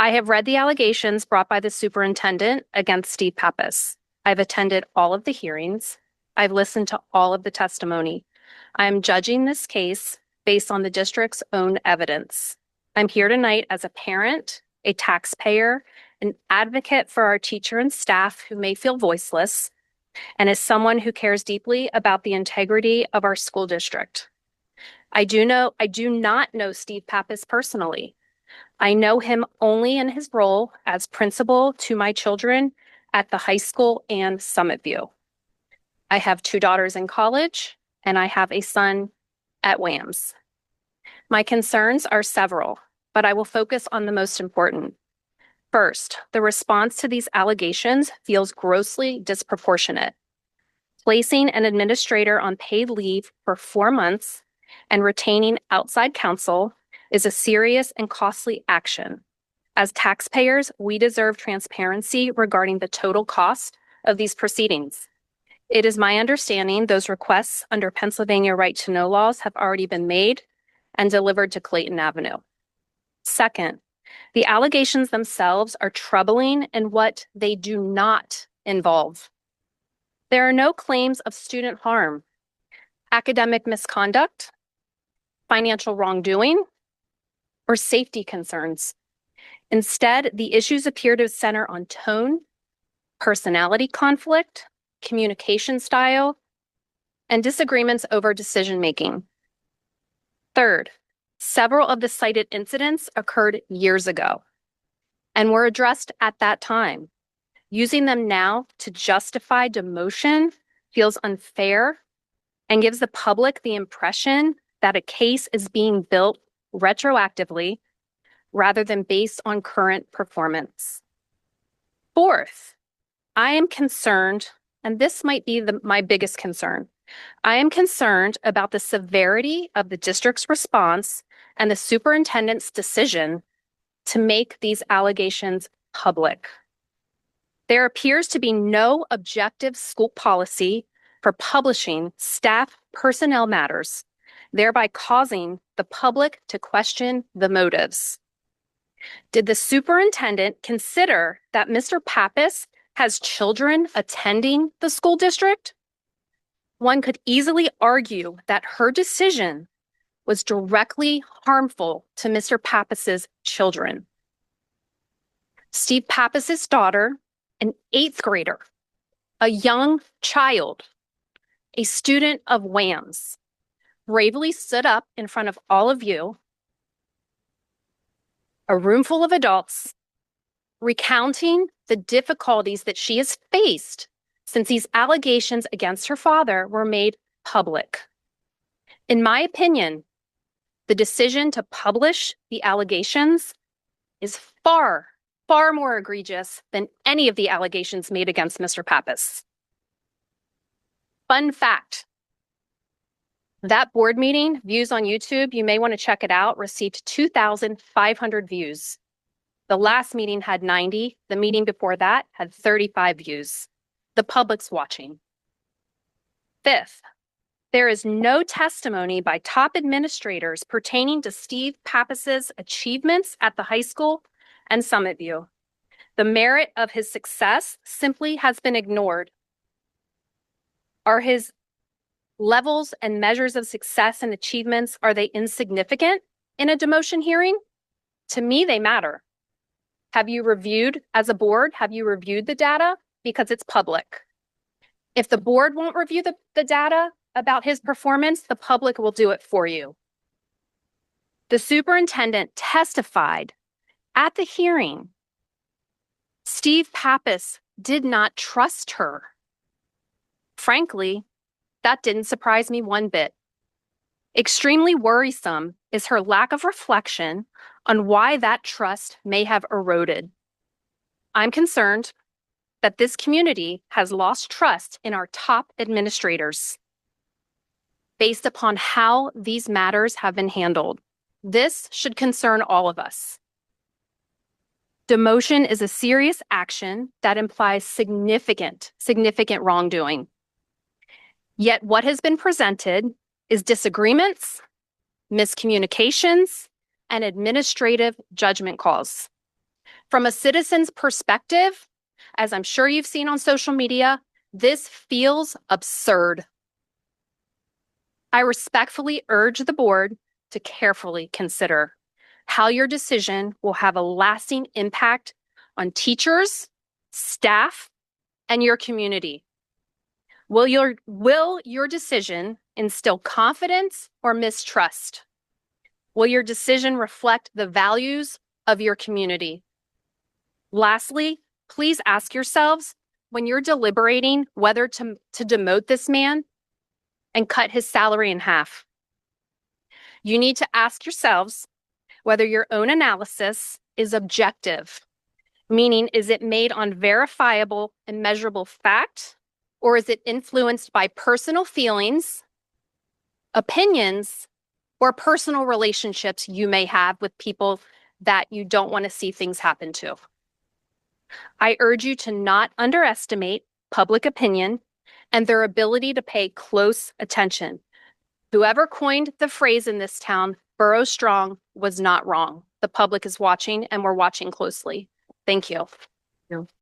I have read the allegations brought by the superintendent against Steve Pappas. I've attended all of the hearings. I've listened to all of the testimony. I am judging this case based on the district's own evidence. I'm here tonight as a parent, a taxpayer, an advocate for our teacher and staff who may feel voiceless, and as someone who cares deeply about the integrity of our school district. I do not know Steve Pappas personally. I know him only in his role as principal to my children at the high school and Summitview. I have 2 daughters in college, and I have a son at WAMS. My concerns are several, but I will focus on the most important. First, the response to these allegations feels grossly disproportionate. Placing an administrator on paid leave for 4 months and retaining outside counsel is a serious and costly action. As taxpayers, we deserve transparency regarding the total cost of these proceedings. It is my understanding those requests under Pennsylvania right to know laws have already been made and delivered to Clayton Avenue. Second, the allegations themselves are troubling in what they do not involve. There are no claims of student harm, academic misconduct, financial wrongdoing, or safety concerns. Instead, the issues appear to center on tone, personality conflict, communication style, and disagreements over decision-making. Third, several of the cited incidents occurred years ago and were addressed at that time. Using them now to justify demotion feels unfair and gives the public the impression that a case is being built retroactively rather than based on current performance. Fourth, I am concerned, and this might be my biggest concern. I am concerned about the severity of the district's response and the superintendent's decision to make these allegations public. There appears to be no objective school policy for publishing staff personnel matters, thereby causing the public to question the motives. Did the superintendent consider that Mr. Pappas has children attending the school district? One could easily argue that her decision was directly harmful to Mr. Pappas's children. Steve Pappas's daughter, an 8th grader, a young child, a student of WAMS, bravely stood up in front of all of you, a room full of adults, recounting the difficulties that she has faced since these allegations against her father were made public. In my opinion, the decision to publish the allegations is far more egregious than any of the allegations made against Mr. Pappas. Fun fact, that board meeting, views on YouTube, you may want to check it out, received 2,500 views. The last meeting had 90. The meeting before that had 35 views. The public's watching. Fifth, there is no testimony by top administrators pertaining to Steve Pappas's achievements at the high school and Summitview. The merit of his success simply has been ignored. Are his levels and measures of success and achievements, are they insignificant in a demotion hearing? To me, they matter. Have you reviewed, as a board, have you reviewed the data? Because it's public. If the board won't review the data about his performance, the public will do it for you. The superintendent testified at the hearing. Steve Pappas did not trust her. Frankly, that didn't surprise me one bit. Extremely worrisome is her lack of reflection on why that trust may have eroded. I'm concerned that this community has lost trust in our top administrators based upon how these matters have been handled. This should concern all of us. Demotion is a serious action that implies significant wrongdoing. Yet what has been presented is disagreements, miscommunications, and administrative judgment calls. From a citizen's perspective, as I'm sure you've seen on social media, this feels absurd. I respectfully urge the board to carefully consider how your decision will have a lasting impact on teachers, staff, and your community. Will your decision instill confidence or mistrust? Will your decision reflect the values of your community? Lastly, please ask yourselves when you're deliberating whether to demote this man and cut his salary in half. You need to ask yourselves whether your own analysis is objective, meaning is it made on verifiable and measurable fact, or is it influenced by personal feelings, opinions, or personal relationships you may have with people that you don't want to see things happen to? I urge you to not underestimate public opinion and their ability to pay close attention. Whoever coined the phrase in this town, "Borough strong," was not wrong. The public is watching and we're watching closely. Thank you.